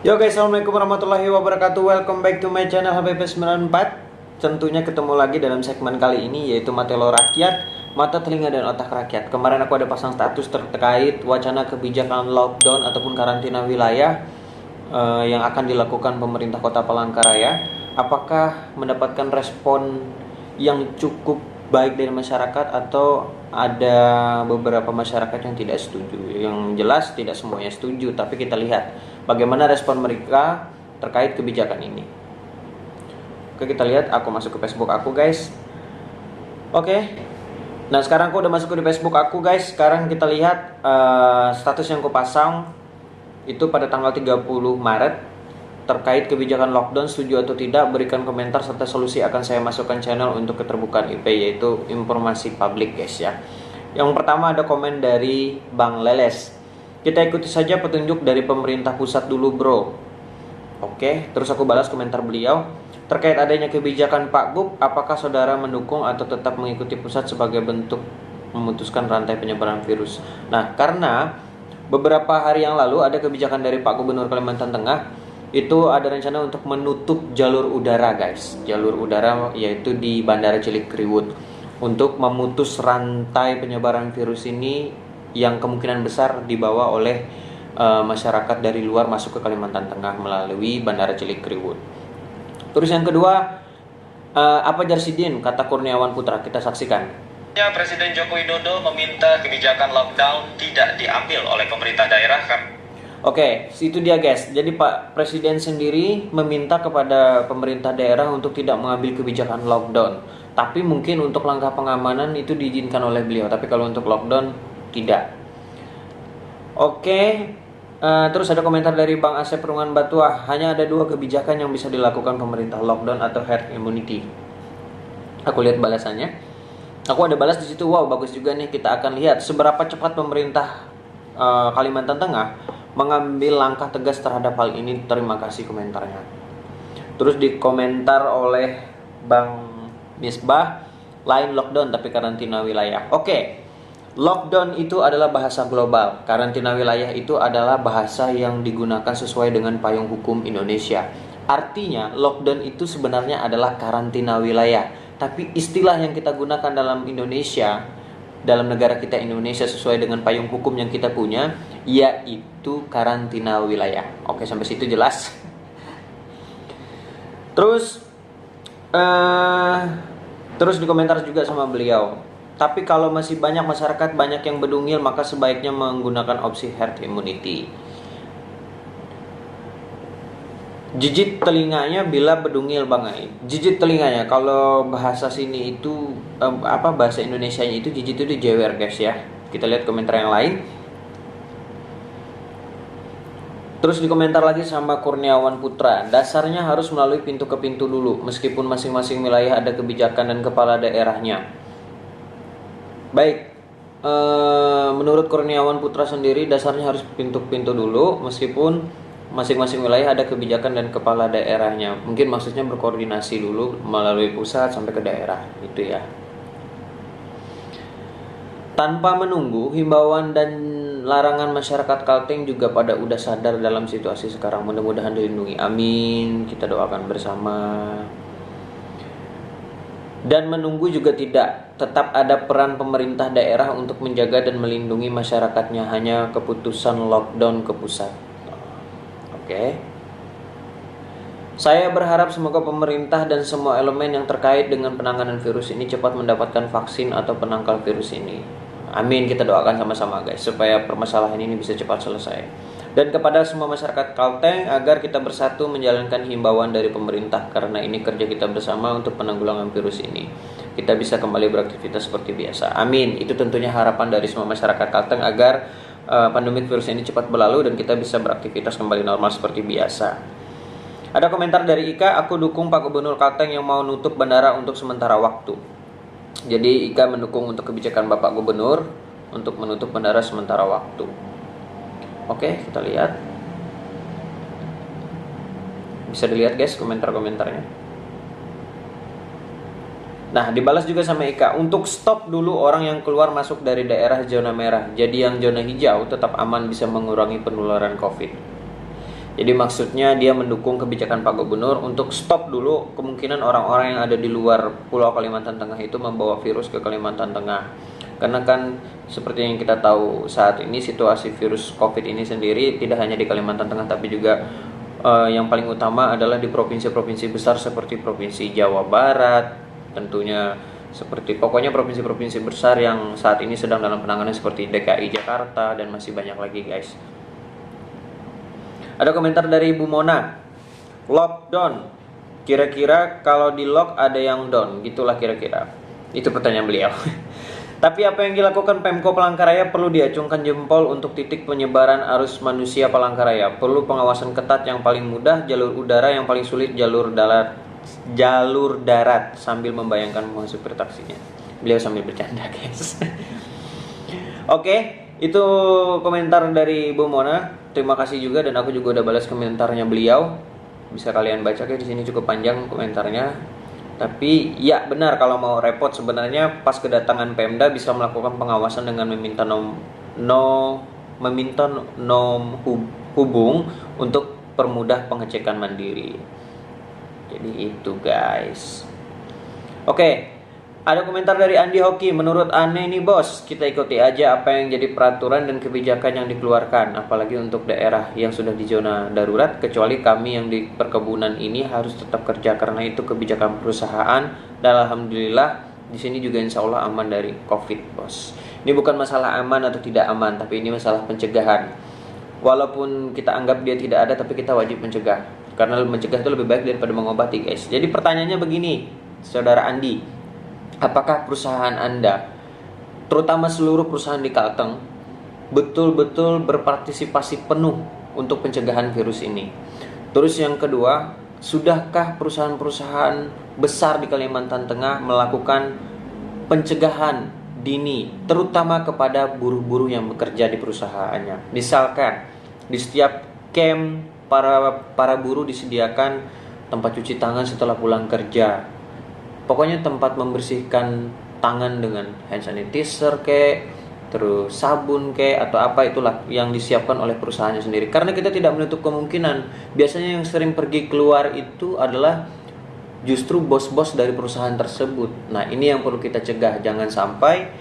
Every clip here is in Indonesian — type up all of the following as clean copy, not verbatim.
Yo guys, assalamualaikum warahmatullahi wabarakatuh. Welcome back to my channel HPP94. Tentunya ketemu lagi dalam segmen kali ini, yaitu Matelo Rakyat, Mata Telinga dan Otak Rakyat. Kemarin aku ada pasang status terkait wacana kebijakan lockdown ataupun karantina wilayah yang akan dilakukan pemerintah Kota Palangkaraya. Apakah mendapatkan respon yang cukup baik dari masyarakat atau ada beberapa masyarakat yang tidak setuju? Yang jelas tidak semuanya setuju, tapi kita lihat bagaimana respon mereka terkait kebijakan ini. Oke, kita lihat. Aku masuk ke Facebook aku, guys. Oke. Nah, sekarang aku udah masuk ke Facebook aku, guys. Sekarang kita lihat status yang aku pasang itu pada tanggal 30 Maret terkait kebijakan lockdown, setuju atau tidak, berikan komentar serta solusi akan saya masukkan channel untuk keterbukaan IP, yaitu informasi publik, guys ya. Yang pertama ada komen dari Bang Leles. Kita ikuti saja petunjuk dari pemerintah pusat dulu, bro. Oke, terus aku balas komentar beliau. Terkait adanya kebijakan Pak Gub, apakah saudara mendukung atau tetap mengikuti pusat sebagai bentuk memutuskan rantai penyebaran virus? Nah, karena beberapa hari yang lalu ada kebijakan dari Pak Gubernur Kalimantan Tengah, itu ada rencana untuk menutup jalur udara, guys. Jalur udara yaitu di Bandara Cilikriwut, untuk memutus rantai penyebaran virus ini yang kemungkinan besar dibawa oleh masyarakat dari luar masuk ke Kalimantan Tengah melalui Bandara Cilikriwut. Terus yang kedua, apa Jarsidin, kata Kurniawan Putra, kita saksikan. Presiden Joko Widodo meminta kebijakan lockdown tidak diambil oleh pemerintah daerah kan? Oke, itu dia, guys. Jadi Pak Presiden sendiri meminta kepada pemerintah daerah untuk tidak mengambil kebijakan lockdown. Tapi mungkin untuk langkah pengamanan itu diizinkan oleh beliau. Tapi kalau untuk lockdown, tidak. Oke, terus ada komentar dari Bang Asep Perungan Batuah. Hanya ada dua kebijakan yang bisa dilakukan pemerintah, lockdown atau herd immunity. Aku lihat balasannya. Aku ada balas di situ. Wow, bagus juga nih. Kita akan lihat seberapa cepat pemerintah Kalimantan Tengah mengambil langkah tegas terhadap hal ini. Terima kasih komentarnya. Terus dikomentar oleh Bang Misbah, lain lockdown tapi karantina wilayah. Oke, lockdown itu adalah bahasa global, karantina wilayah itu adalah bahasa yang digunakan sesuai dengan payung hukum Indonesia. Artinya lockdown itu sebenarnya adalah karantina wilayah, tapi istilah yang kita gunakan dalam Indonesia, dalam negara kita Indonesia, sesuai dengan payung hukum yang kita punya, yaitu karantina wilayah. Oke, sampai situ jelas. Terus di komentar juga sama beliau. Tapi kalau masih banyak masyarakat banyak yang bedungil, maka sebaiknya menggunakan opsi herd immunity. Jijit telinganya bila bedungil, Bang Ai. Jijit telinganya, kalau bahasa sini itu bahasa Indonesianya itu jijit itu jewer, guys ya. Kita lihat komentar yang lain. Terus di komentar lagi sama Kurniawan Putra, dasarnya harus melalui pintu ke pintu dulu, meskipun masing-masing wilayah ada kebijakan dan kepala daerahnya. Baik, menurut Kurniawan Putra sendiri dasarnya harus pintu-pintu dulu, meskipun masing-masing wilayah ada kebijakan dan kepala daerahnya. Mungkin maksudnya berkoordinasi dulu melalui pusat sampai ke daerah, itu ya. Tanpa menunggu, himbauan dan larangan masyarakat Kalteng juga pada udah sadar dalam situasi sekarang. Mudah-mudahan dilindungi. Amin. Kita doakan bersama. Dan menunggu juga tidak. Tetap ada peran pemerintah daerah untuk menjaga dan melindungi masyarakatnya. Hanya keputusan lockdown ke pusat. Oke. Saya berharap semoga pemerintah dan semua elemen yang terkait dengan penanganan virus ini cepat mendapatkan vaksin atau penangkal virus ini. Amin, kita doakan sama-sama, guys, supaya permasalahan ini bisa cepat selesai. Dan kepada semua masyarakat Kalteng, agar kita bersatu menjalankan himbauan dari pemerintah, karena ini kerja kita bersama untuk penanggulangan virus ini. Kita bisa kembali beraktivitas seperti biasa. Amin. Itu tentunya harapan dari semua masyarakat Kalteng agar pandemik virus ini cepat berlalu dan kita bisa beraktivitas kembali normal seperti biasa. Ada komentar dari Ika, aku dukung Pak Gubernur Kalteng yang mau nutup bandara untuk sementara waktu. Jadi Ika mendukung untuk kebijakan Bapak Gubernur untuk menutup bandara sementara waktu. Oke, kita lihat. Bisa dilihat, guys, komentar-komentarnya. Nah, dibalas juga sama Ika, untuk stop dulu orang yang keluar masuk dari daerah zona merah. Jadi yang zona hijau tetap aman, bisa mengurangi penularan COVID. Jadi maksudnya dia mendukung kebijakan Pak Gubernur untuk stop dulu kemungkinan orang-orang yang ada di luar Pulau Kalimantan Tengah itu membawa virus ke Kalimantan Tengah. Karena kan seperti yang kita tahu saat ini situasi virus COVID ini sendiri tidak hanya di Kalimantan Tengah tapi juga yang paling utama adalah di provinsi-provinsi besar seperti Provinsi Jawa Barat, tentunya seperti pokoknya provinsi-provinsi besar yang saat ini sedang dalam penanganan seperti DKI Jakarta dan masih banyak lagi guys. Ada komentar dari Ibu Mona. Lockdown. Kira-kira kalau di lock ada yang down, gitulah kira-kira. Itu pertanyaan beliau. Tapi apa yang dilakukan Pemko Palangkaraya perlu diacungkan jempol untuk titik penyebaran arus manusia Palangkaraya. Perlu pengawasan ketat yang paling mudah, jalur udara yang paling sulit, jalur darat sambil membayangkan supir taksinya. Beliau sambil bercanda guys. Oke. Itu komentar dari Bu Mona. Terima kasih juga dan aku juga udah balas komentarnya beliau. Bisa kalian baca di sini cukup panjang komentarnya. Tapi ya benar kalau mau repot sebenarnya pas kedatangan Pemda bisa melakukan pengawasan dengan meminta nom hubung untuk permudah pengecekan mandiri. Jadi itu guys. Oke. Ada komentar dari Andi Hoki, menurut aneh nih bos, kita ikuti aja apa yang jadi peraturan dan kebijakan yang dikeluarkan, apalagi untuk daerah yang sudah di zona darurat, kecuali kami yang di perkebunan ini harus tetap kerja karena itu kebijakan perusahaan, dan alhamdulillah di sini juga insya Allah aman dari COVID bos. Ini bukan masalah aman atau tidak aman, tapi ini masalah pencegahan. Walaupun kita anggap dia tidak ada, tapi kita wajib mencegah, karena mencegah itu lebih baik daripada mengobati guys. Jadi pertanyaannya begini, saudara Andi. Apakah perusahaan Anda, terutama seluruh perusahaan di Kalteng, betul-betul berpartisipasi penuh untuk pencegahan virus ini? Terus yang kedua, sudahkah perusahaan-perusahaan besar di Kalimantan Tengah melakukan pencegahan dini, terutama kepada buruh-buruh yang bekerja di perusahaannya? Misalkan, di setiap camp para buruh disediakan tempat cuci tangan setelah pulang kerja. Pokoknya tempat membersihkan tangan dengan hand sanitizer terus sabun atau apa itulah yang disiapkan oleh perusahaannya sendiri. Karena kita tidak menutup kemungkinan biasanya yang sering pergi keluar itu adalah justru bos-bos dari perusahaan tersebut. Nah, ini yang perlu kita cegah, jangan sampai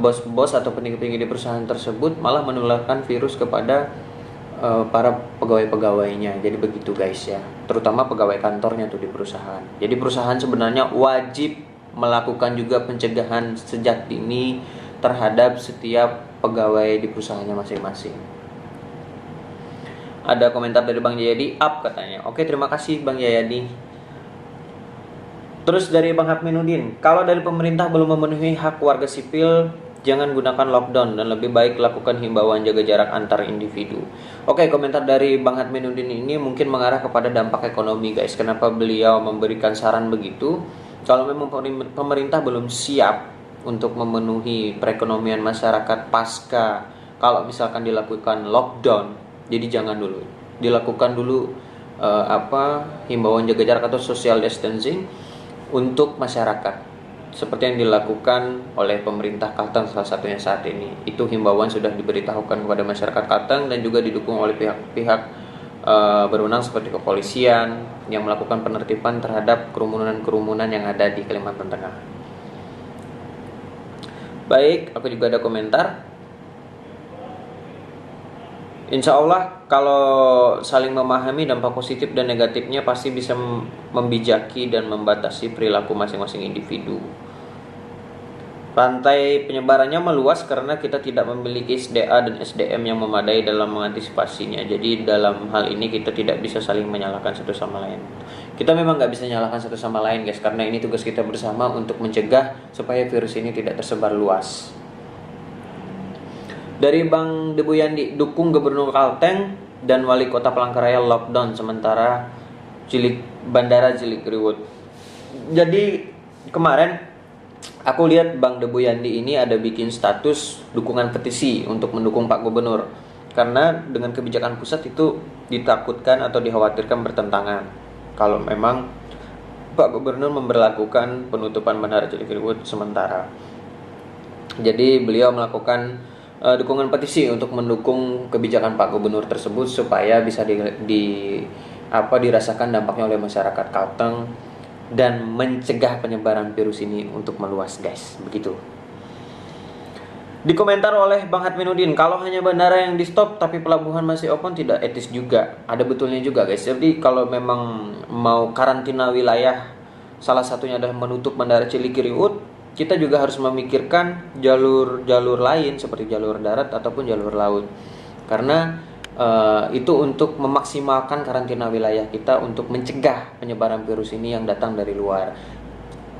bos-bos atau petinggi-petinggi di perusahaan tersebut malah menularkan virus kepada para pegawai-pegawainya. Jadi begitu guys ya, terutama pegawai kantornya tuh di perusahaan. Jadi perusahaan sebenarnya wajib melakukan juga pencegahan sejak dini terhadap setiap pegawai di perusahaannya masing-masing. Ada komentar dari Bang Jayadi, up katanya. Oke, terima kasih Bang Jayadi. Terus dari Bang Hakminudin, kalau dari pemerintah belum memenuhi hak warga sipil, jangan gunakan lockdown dan lebih baik lakukan himbauan jaga jarak antar individu. Oke, komentar dari Bang Hadminuddin ini mungkin mengarah kepada dampak ekonomi guys. Kenapa beliau memberikan saran begitu? Kalau memang pemerintah belum siap untuk memenuhi perekonomian masyarakat pasca kalau misalkan dilakukan lockdown, jadi jangan dulu. Dilakukan dulu himbauan jaga jarak atau social distancing untuk masyarakat. Seperti yang dilakukan oleh pemerintah Kalteng salah satunya saat ini. Itu himbauan sudah diberitahukan kepada masyarakat Kalteng dan juga didukung oleh pihak-pihak berwenang seperti kepolisian yang melakukan penertiban terhadap kerumunan-kerumunan yang ada di Kalimantan Tengah. Baik, aku juga ada komentar. Insya Allah kalau saling memahami dampak positif dan negatifnya pasti bisa membijaki dan membatasi perilaku masing-masing individu. Rantai penyebarannya meluas karena kita tidak memiliki SDA dan SDM yang memadai dalam mengantisipasinya. Jadi dalam hal ini kita tidak bisa saling menyalahkan satu sama lain. Kita memang nggak bisa menyalahkan satu sama lain guys, karena ini tugas kita bersama untuk mencegah supaya virus ini tidak tersebar luas. Dari Bang Debu Yandi, dukung Gubernur Kalteng dan Wali Kota Palangkaraya lockdown sementara Bandara Cilikriwut. Jadi kemarin aku lihat Bang Debu Yandi ini ada bikin status dukungan petisi untuk mendukung Pak Gubernur. Karena dengan kebijakan pusat itu ditakutkan atau dikhawatirkan bertentangan kalau memang Pak Gubernur memberlakukan penutupan Bandara Cilikriwut sementara. Jadi beliau melakukan dukungan petisi untuk mendukung kebijakan Pak Gubernur tersebut supaya bisa dirasakan dampaknya oleh masyarakat Kalteng dan mencegah penyebaran virus ini untuk meluas, guys. Begitu. Dikomentar oleh Bang Hatminuddin, kalau hanya bandara yang di stop tapi pelabuhan masih open tidak etis juga. Ada betulnya juga, guys. Jadi kalau memang mau karantina wilayah, salah satunya adalah menutup bandara Cilikriwut, kita juga harus memikirkan jalur-jalur lain seperti jalur darat ataupun jalur laut. Karena itu untuk memaksimalkan karantina wilayah kita untuk mencegah penyebaran virus ini yang datang dari luar.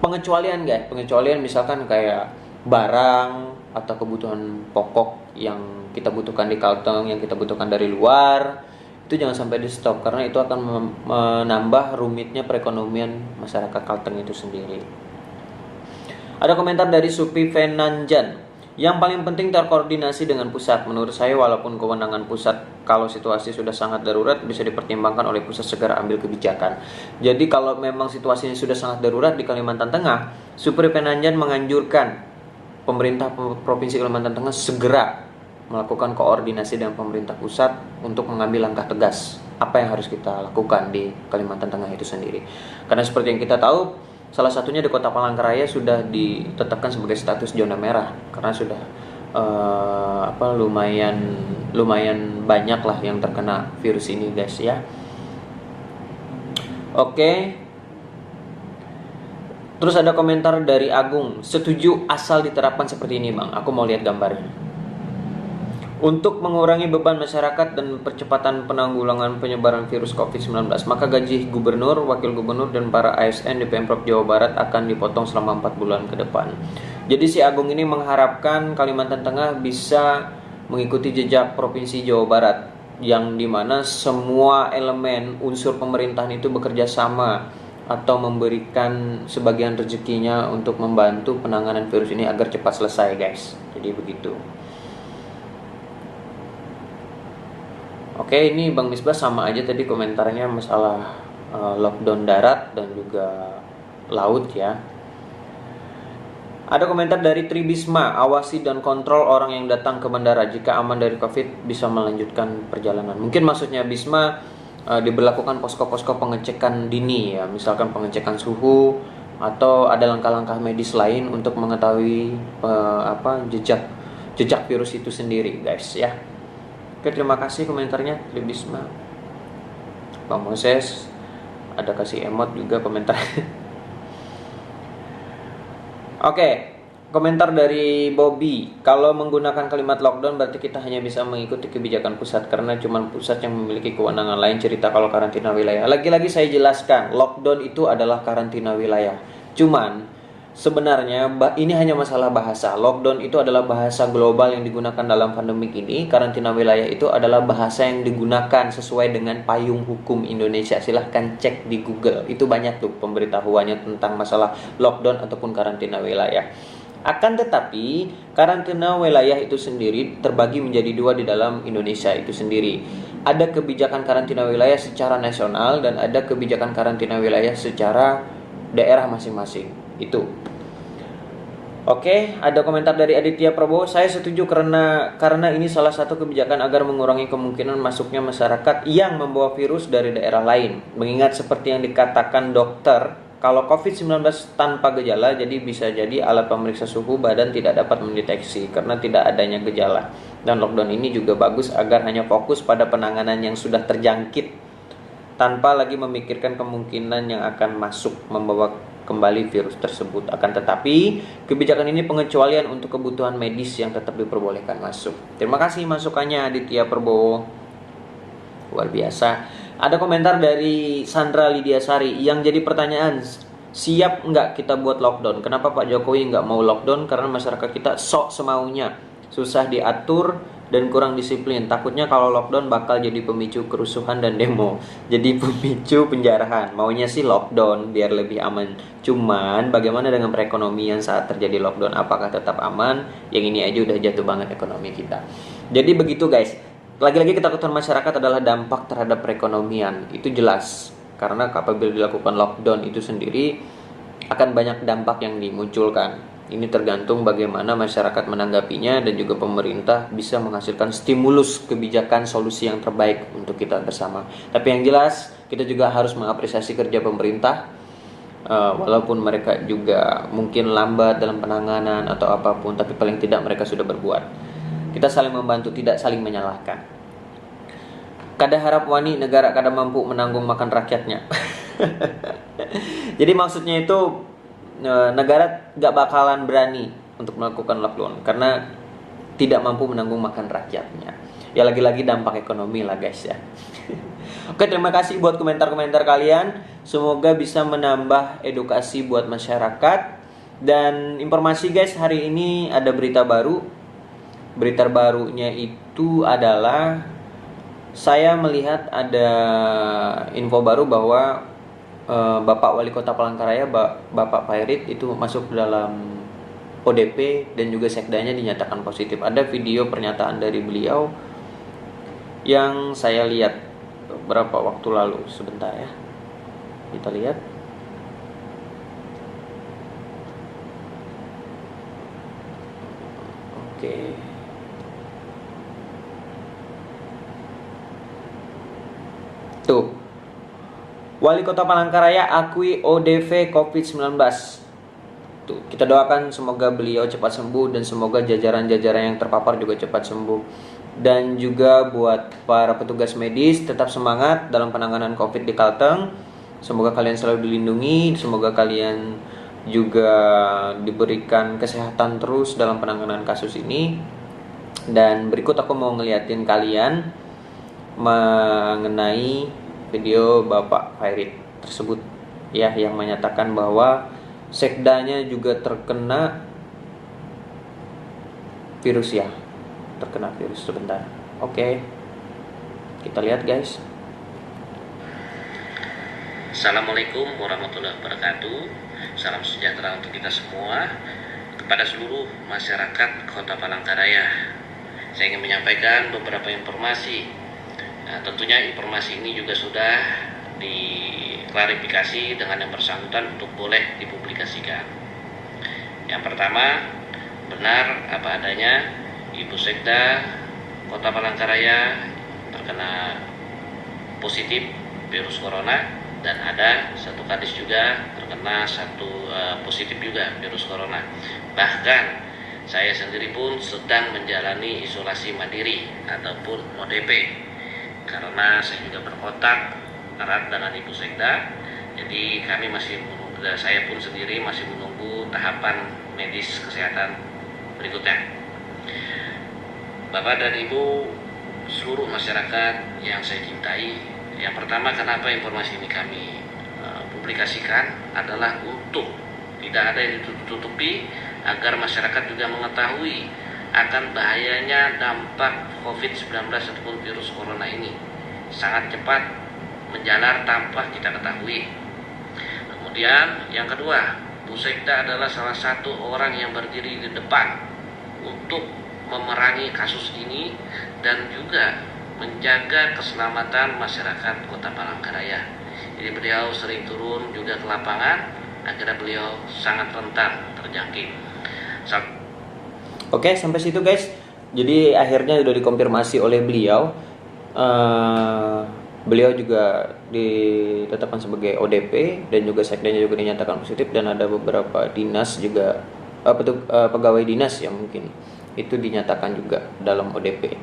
Pengecualian, guys, misalkan kayak barang atau kebutuhan pokok yang kita butuhkan di Kalteng, yang kita butuhkan dari luar, itu jangan sampai di stop karena itu akan menambah rumitnya perekonomian masyarakat Kalteng itu sendiri. Ada komentar dari Supi Fenanjan, yang paling penting terkoordinasi dengan pusat. Menurut saya walaupun kewenangan pusat kalau situasi sudah sangat darurat bisa dipertimbangkan oleh pusat segera ambil kebijakan. Jadi kalau memang situasinya sudah sangat darurat di Kalimantan Tengah, Supi Fenanjan menganjurkan pemerintah Provinsi Kalimantan Tengah segera melakukan koordinasi dengan pemerintah pusat untuk mengambil langkah tegas apa yang harus kita lakukan di Kalimantan Tengah itu sendiri. Karena seperti yang kita tahu, salah satunya di Kota Palangkaraya sudah ditetapkan sebagai status zona merah karena sudah lumayan banyak lah yang terkena virus ini, guys, ya. Oke. Terus ada komentar dari Agung, setuju asal diterapkan seperti ini, Bang. Aku mau lihat gambarnya. Untuk mengurangi beban masyarakat dan percepatan penanggulangan penyebaran virus COVID-19, maka gaji gubernur, wakil gubernur, dan para ASN di Pemprov Jawa Barat akan dipotong selama 4 bulan ke depan. Jadi si Agung ini mengharapkan Kalimantan Tengah bisa mengikuti jejak Provinsi Jawa Barat, yang dimana semua elemen unsur pemerintahan itu bekerja sama atau memberikan sebagian rezekinya untuk membantu penanganan virus ini agar cepat selesai, guys. Jadi begitu. Oke, ini Bang Misbah sama aja tadi komentarnya masalah lockdown darat dan juga laut, ya. Ada komentar dari Tribisma, awasi dan kontrol orang yang datang ke bandara. Jika aman dari COVID bisa melanjutkan perjalanan. Mungkin maksudnya Bisma diberlakukan posko-posko pengecekan dini, ya, misalkan pengecekan suhu atau ada langkah-langkah medis lain untuk mengetahui jejak virus itu sendiri, guys, ya. Oke, terima kasih komentarnya Tribisma. Bang Moses ada kasih emot juga komentar. Oke, komentar dari Bobby, kalau menggunakan kalimat lockdown berarti kita hanya bisa mengikuti kebijakan pusat karena cuma pusat yang memiliki kewenangan. Lain cerita kalau karantina wilayah. Lagi-lagi saya jelaskan, lockdown itu adalah karantina wilayah. Cuman sebenarnya ini hanya masalah bahasa. Lockdown itu adalah bahasa global yang digunakan dalam pandemik ini. Karantina wilayah itu adalah bahasa yang digunakan sesuai dengan payung hukum Indonesia. Silahkan cek di Google. Itu banyak tuh pemberitahuannya tentang masalah lockdown ataupun karantina wilayah. Akan tetapi, karantina wilayah itu sendiri terbagi menjadi dua di dalam Indonesia itu sendiri. Ada kebijakan karantina wilayah secara nasional dan ada kebijakan karantina wilayah secara daerah masing-masing. Itu. Oke, ada komentar dari Aditya Prabowo. Saya setuju karena ini salah satu kebijakan agar mengurangi kemungkinan masuknya masyarakat yang membawa virus dari daerah lain. Mengingat seperti yang dikatakan dokter, kalau COVID-19 tanpa gejala, jadi bisa jadi alat pemeriksa suhu badan tidak dapat mendeteksi karena tidak adanya gejala. Dan lockdown ini juga bagus agar hanya fokus pada penanganan yang sudah terjangkit tanpa lagi memikirkan kemungkinan yang akan masuk membawa kembali virus tersebut. Akan tetapi, kebijakan ini pengecualian untuk kebutuhan medis yang tetap diperbolehkan masuk. Terima kasih masukannya Aditya Prabowo. Luar biasa. Ada komentar dari Sandra Lidiasari yang jadi pertanyaan, siap nggak kita buat lockdown? Kenapa Pak Jokowi nggak mau lockdown? Karena masyarakat kita sok semaunya, susah diatur dan kurang disiplin. Takutnya kalau lockdown bakal jadi pemicu kerusuhan dan demo, jadi pemicu penjarahan. Maunya sih lockdown biar lebih aman. Cuman bagaimana dengan perekonomian saat terjadi lockdown? Apakah tetap aman? Yang ini aja udah jatuh banget ekonomi kita. Jadi begitu, guys. Lagi-lagi ketakutan masyarakat adalah dampak terhadap perekonomian. Itu jelas. Karena apabila dilakukan lockdown itu sendiri akan banyak dampak yang dimunculkan. Ini tergantung bagaimana masyarakat menanggapinya dan juga pemerintah bisa menghasilkan stimulus kebijakan solusi yang terbaik untuk kita bersama. Tapi yang jelas kita juga harus mengapresiasi kerja pemerintah, walaupun mereka juga mungkin lambat dalam penanganan atau apapun, tapi paling tidak mereka sudah berbuat. Kita saling membantu, tidak saling menyalahkan. Kada harap wani negara kada mampu menanggung makan rakyatnya. Jadi maksudnya itu negara gak bakalan berani untuk melakukan lockdown karena tidak mampu menanggung makan rakyatnya. Ya lagi-lagi dampak ekonomi lah guys ya. Oke, terima kasih buat komentar-komentar kalian. Semoga bisa menambah edukasi buat masyarakat. Dan informasi guys, hari ini ada berita baru. Berita barunya itu adalah saya melihat ada info baru bahwa Bapak Wali Kota Palangkaraya, Bapak Khairit itu masuk dalam ODP dan juga sekdanya dinyatakan positif. Ada video pernyataan dari beliau yang saya lihat beberapa waktu lalu. Sebentar ya, kita lihat. Oke. Tuh, Wali Kota Palangkaraya akui ODP COVID-19. Tuh, kita doakan semoga beliau cepat sembuh dan semoga jajaran-jajaran yang terpapar juga cepat sembuh. Dan juga buat para petugas medis tetap semangat dalam penanganan COVID di Kalteng. Semoga kalian selalu dilindungi, semoga kalian juga diberikan kesehatan terus dalam penanganan kasus ini. Dan berikut aku mau ngeliatin kalian mengenai video Bapak Khairit tersebut ya, yang menyatakan bahwa sekdanya juga terkena virus ya, terkena virus. Sebentar. Oke, kita lihat guys. Assalamualaikum warahmatullahi wabarakatuh. Salam sejahtera untuk kita semua. Kepada seluruh masyarakat Kota Palangkaraya, saya ingin menyampaikan beberapa informasi. Nah, tentunya informasi ini juga sudah diklarifikasi dengan yang bersangkutan untuk boleh dipublikasikan. Yang pertama, benar apa adanya Ibu Sekda Kota Palangkaraya terkena positif virus corona, dan ada satu kadis juga terkena positif juga virus corona. Bahkan saya sendiri pun sedang menjalani isolasi mandiri ataupun ODP karena saya juga berkontak erat dengan Ibu Sekda. Jadi kami saya pun sendiri masih menunggu tahapan medis kesehatan berikutnya. Bapak dan Ibu, seluruh masyarakat yang saya cintai, yang pertama kenapa informasi ini kami publikasikan adalah untuk tidak ada yang ditutupi, agar masyarakat juga mengetahui akan bahayanya dampak COVID-19 ataupun virus corona ini sangat cepat menjalar tanpa kita ketahui. Kemudian yang kedua, Bu Sekda adalah salah satu orang yang berdiri di depan untuk memerangi kasus ini dan juga menjaga keselamatan masyarakat Kota Palangkaraya. Jadi beliau sering turun juga ke lapangan agar beliau sangat rentan terjangkit. Oke, sampai situ guys. Jadi akhirnya sudah dikonfirmasi oleh beliau. Beliau juga ditetapkan sebagai ODP dan juga sekdanya juga dinyatakan positif, dan ada beberapa dinas juga pegawai dinas yang mungkin itu dinyatakan juga dalam ODP.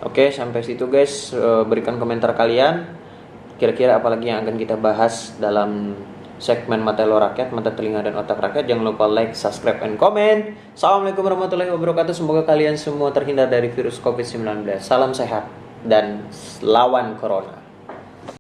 Oke, sampai situ guys. Berikan komentar kalian. Kira-kira apalagi yang akan kita bahas dalam segmen Mata Lo Rakyat, Mata Telinga dan Otak Rakyat. Jangan lupa like, subscribe, and komen. Assalamualaikum warahmatullahi wabarakatuh. Semoga kalian semua terhindar dari virus COVID-19. Salam sehat dan lawan corona.